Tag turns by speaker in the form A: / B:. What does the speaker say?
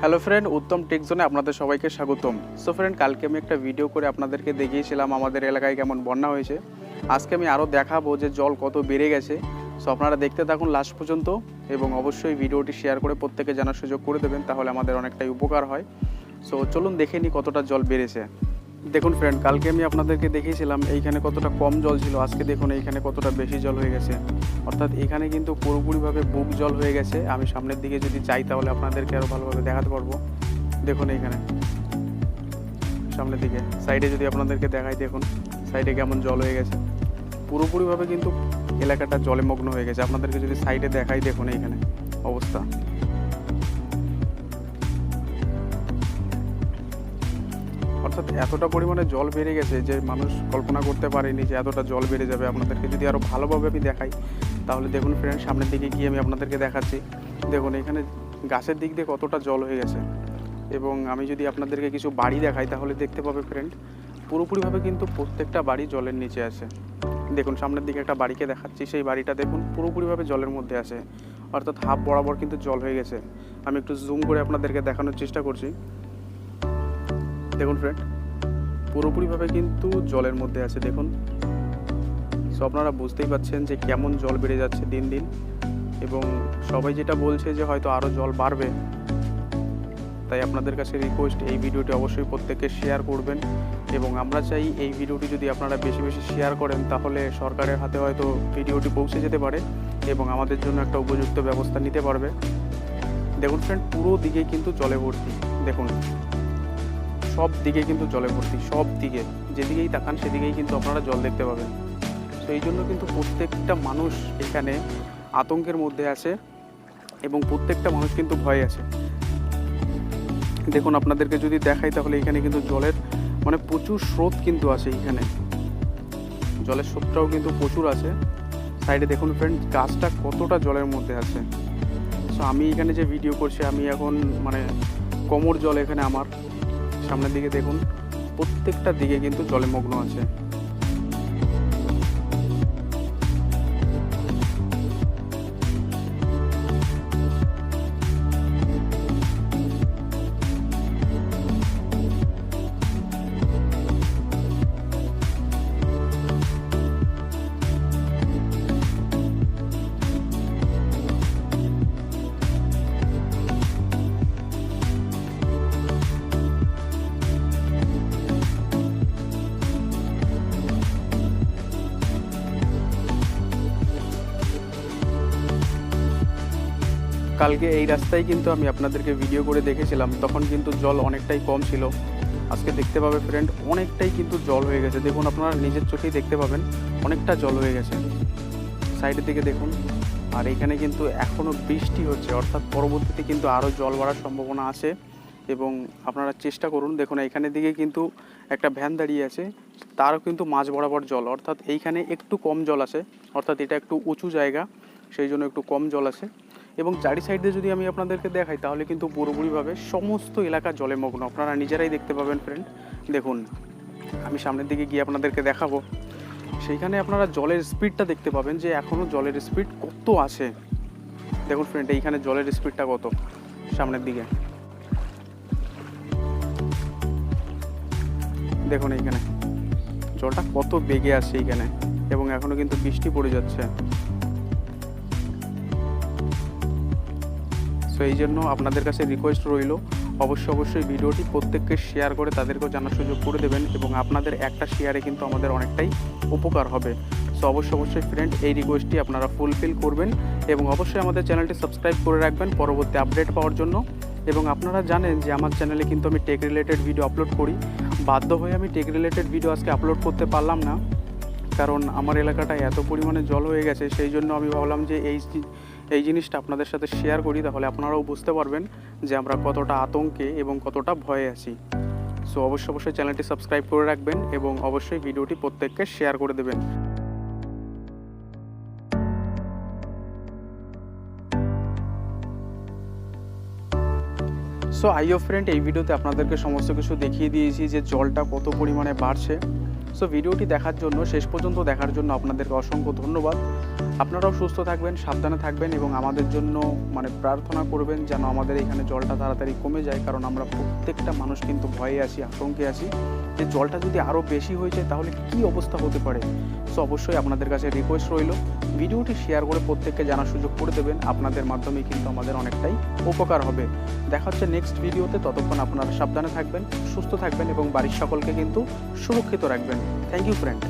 A: Hello friend, উত্তম টেকজোনে আপনাদের সবাইকে স্বাগতম। সো ফ্রেন্ড, কালকে আমি একটা ভিডিও করে আপনাদেরকে দেখিয়েছিলাম আমাদের এলাকায় কেমন বন্যা হয়েছে। আজকে আমি আরও দেখাবো যে জল কত বেড়ে গেছে। সো আপনারা দেখতে থাকুন লাস্ট পর্যন্ত এবং অবশ্যই ভিডিওটি শেয়ার করে প্রত্যেকে জানার সুযোগ করে দেবেন, তাহলে আমাদের অনেকটাই উপকার হয়। সো চলুন দেখে নিই কতটা জল বেড়েছে। দেখুন ফ্রেন্ড, কালকে আমি আপনাদেরকে দেখিয়েছিলাম এইখানে কতটা কম জল ছিল, আজকে দেখুন এইখানে কতটা বেশি জল হয়ে গেছে। অর্থাৎ এখানে কিন্তু পুরোপুরিভাবে বুক জল হয়ে গেছে। আমি সামনের দিকে যদি চাই তাহলে আপনাদেরকে আরও ভালোভাবে দেখাতে পারবো। দেখুন এইখানে সামনের দিকে সাইডে যদি আপনাদেরকে দেখাই, দেখুন সাইডে কেমন জল হয়ে গেছে। পুরোপুরিভাবে কিন্তু এলাকাটা জলে মগ্ন হয়ে গেছে। আপনাদেরকে যদি সাইডে দেখাই, দেখুন এইখানে অবস্থা। অর্থাৎ এতটা পরিমাণে জল বেড়ে গেছে যে মানুষ কল্পনা করতে পারেনি যে এতটা জল বেড়ে যাবে। আপনাদেরকে যদি আরও ভালোভাবে আমি দেখাই তাহলে দেখুন ফ্রেন্ড, সামনের দিকে গিয়ে আমি আপনাদেরকে দেখাচ্ছি। দেখুন এখানে গাছের দিক দিয়ে কতটা জল হয়ে গেছে। এবং আমি যদি আপনাদেরকে কিছু বাড়ি দেখাই তাহলে দেখতে পাবে ফ্রেন্ড, পুরোপুরিভাবে কিন্তু প্রত্যেকটা বাড়ি জলের নিচে আছে। দেখুন সামনের দিকে একটা বাড়িকে দেখাচ্ছি, সেই বাড়িটা দেখুন পুরোপুরিভাবে জলের মধ্যে আছে। অর্থাৎ হাফ বরাবর কিন্তু জল হয়ে গেছে। আমি একটু জুম করে আপনাদেরকে দেখানোর চেষ্টা করছি। দেখুন ফ্রেন্ড, পুরোপুরিভাবে কিন্তু জলের মধ্যে আছে দেখুন। সো আপনারা বুঝতেই পারছেন যে কেমন জল বেড়ে যাচ্ছে দিন দিন, এবং সবাই যেটা বলছে যে হয়তো আরও জল বাড়বে। তাই আপনাদের কাছে রিকোয়েস্ট, এই ভিডিওটি অবশ্যই প্রত্যেককে শেয়ার করবেন। এবং আমরা চাই এই ভিডিওটি যদি আপনারা বেশি বেশি শেয়ার করেন তাহলে সরকারের হাতে হয়তো ভিডিওটি পৌঁছে যেতে পারে এবং আমাদের জন্য একটা উপযুক্ত ব্যবস্থা নিতে পারবে। দেখুন ফ্রেন্ড, পুরো দিকে কিন্তু জলে ভর্তি। দেখুন সব দিকে কিন্তু জলে ভর্তি, সব দিকে যেদিকেই তাকান সেদিকেই কিন্তু আপনারা জল দেখতে পাবেন। তো এই জন্য কিন্তু প্রত্যেকটা মানুষ এখানে আতঙ্কের মধ্যে আছে এবং প্রত্যেকটা মানুষ কিন্তু ভয়ে আছে। দেখুন আপনাদেরকে যদি দেখাই তাহলে এখানে কিন্তু জলের প্রচুর স্রোত কিন্তু আছে। এখানে জলের স্রোতটাও কিন্তু প্রচুর আছে। সাইডে দেখুন ফ্রেন্ড, গাছটা কতটা জলের মধ্যে আছে। সো আমি এখানে যে ভিডিও করছি, আমি এখন কোমর জল এখানে আমার সামনের দিকে দেখুন, প্রত্যেকটা দিকে কিন্তু জলে মগ্ন আছে। কালকে এই রাস্তায় কিন্তু আমি আপনাদেরকে ভিডিও করে দেখেছিলাম, তখন কিন্তু জল অনেকটাই কম ছিল। আজকে দেখতে পাবে ফ্রেন্ড, অনেকটাই কিন্তু জল হয়ে গেছে। দেখুন আপনারা নিজের চোখেই দেখতে পাবেন অনেকটা জল হয়ে গেছে। সাইডের দিকে দেখুন, আর এখানে কিন্তু এখনও বৃষ্টি হচ্ছে, অর্থাৎ পরবর্তীতে কিন্তু আরও জল বাড়ার সম্ভাবনা আছে। এবং আপনারা চেষ্টা করুন। দেখুন এইখানের দিকে কিন্তু একটা ভ্যান দাঁড়িয়ে আছে, তারও কিন্তু মাঝ বরাবর জল। অর্থাৎ এইখানে একটু কম জল আছে, অর্থাৎ এটা একটু উঁচু জায়গা, সেই জন্য একটু কম জল আছে। এবং চারি সাইডে যদি আমি আপনাদেরকে দেখাই তাহলে কিন্তু পুরোপুরিভাবে সমস্ত এলাকা জলে মগ্ন। আপনারা নিজেরাই দেখতে পাবেন ফ্রেন্ড। দেখুন আমি সামনের দিকে গিয়ে আপনাদেরকে দেখাবো, সেইখানে আপনারা জলের স্পিডটা দেখতে পাবেন যে এখনও জলের স্পিড কত আছে। দেখুন ফ্রেন্ড, এইখানে জলের স্পিডটা কত সামনের দিকে দেখুন, এইখানে জলটা কত বেগে আসছে এইখানে, এবং এখনও কিন্তু বৃষ্টি পড়ে যাচ্ছে। সো এই জন্য আপনাদের কাছে রিকোয়েস্ট রইল, অবশ্যই ভিডিওটি প্রত্যেককে শেয়ার করে তাদেরকেও জানার সুযোগ করে দেবেন, এবং আপনাদের একটা শেয়ারে কিন্তু আমাদের অনেকটাই উপকার হবে। সো অবশ্যই ফ্রেন্ড, এই রিকোয়েস্টটি আপনারা ফুলফিল করবেন এবং অবশ্যই আমাদের চ্যানেলটি সাবস্ক্রাইব করে রাখবেন পরবর্তী আপডেট পাওয়ার জন্য। এবং আপনারা জানেন যে আমার চ্যানেলে কিন্তু আমি টেক রিলেটেড ভিডিও আপলোড করি। বাধ্য হয়ে আমি টেক রিলেটেড ভিডিও আজকে আপলোড করতে পারলাম না, কারণ আমার এলাকাটায় এত পরিমাণে জল হয়ে গেছে। সেই জন্য আমি ভাবলাম যে এই জিনিসটা আপনাদের সাথে শেয়ার করি, তাহলে আপনারাও বুঝতে পারবেন যে আমরা কতটা আতঙ্কে এবং কতটা ভয়ে আছি। সো অবশ্যই চ্যানেলটি সাবস্ক্রাইব করে রাখবেন এবং অবশ্যই ভিডিওটি প্রত্যেককে শেয়ার করে দেবেন। সো আইও ফ্রেন্ড, এই ভিডিওতে আপনাদেরকে সমস্ত কিছু দেখিয়ে দিয়েছি যে জলটা কত পরিমাণে বাড়ছে। সো ভিডিওটি দেখার জন্য, শেষ পর্যন্ত দেখার জন্য আপনাদেরকে অসংখ্য ধন্যবাদ। আপনারাও সুস্থ থাকবেন, সাবধানে থাকবেন এবং আমাদের জন্য মানে প্রার্থনা করবেন যেন আমাদের এখানে জলটা তাড়াতাড়ি কমে যায়, কারণ আমরা প্রত্যেকটা মানুষ কিন্তু ভয়ে আছি, আতঙ্কে আছি যে জলটা যদি আরও বেশি হয়ে যায় তাহলে কী অবস্থা হতে পারে। সো অবশ্যই আপনাদের কাছে রিকোয়েস্ট রইল, ভিডিওটি শেয়ার করে প্রত্যেককে জানার সুযোগ করে দেবেন। আপনাদের মাধ্যমে কিন্তু আমাদের অনেকটাই উপকার হবে। দেখা হচ্ছে নেক্সট ভিডিওতে, ততক্ষণ আপনারা সাবধানে থাকবেন, সুস্থ থাকবেন এবং বাড়ির সকলকে কিন্তু সুরক্ষিত রাখবেন। Thank you friend.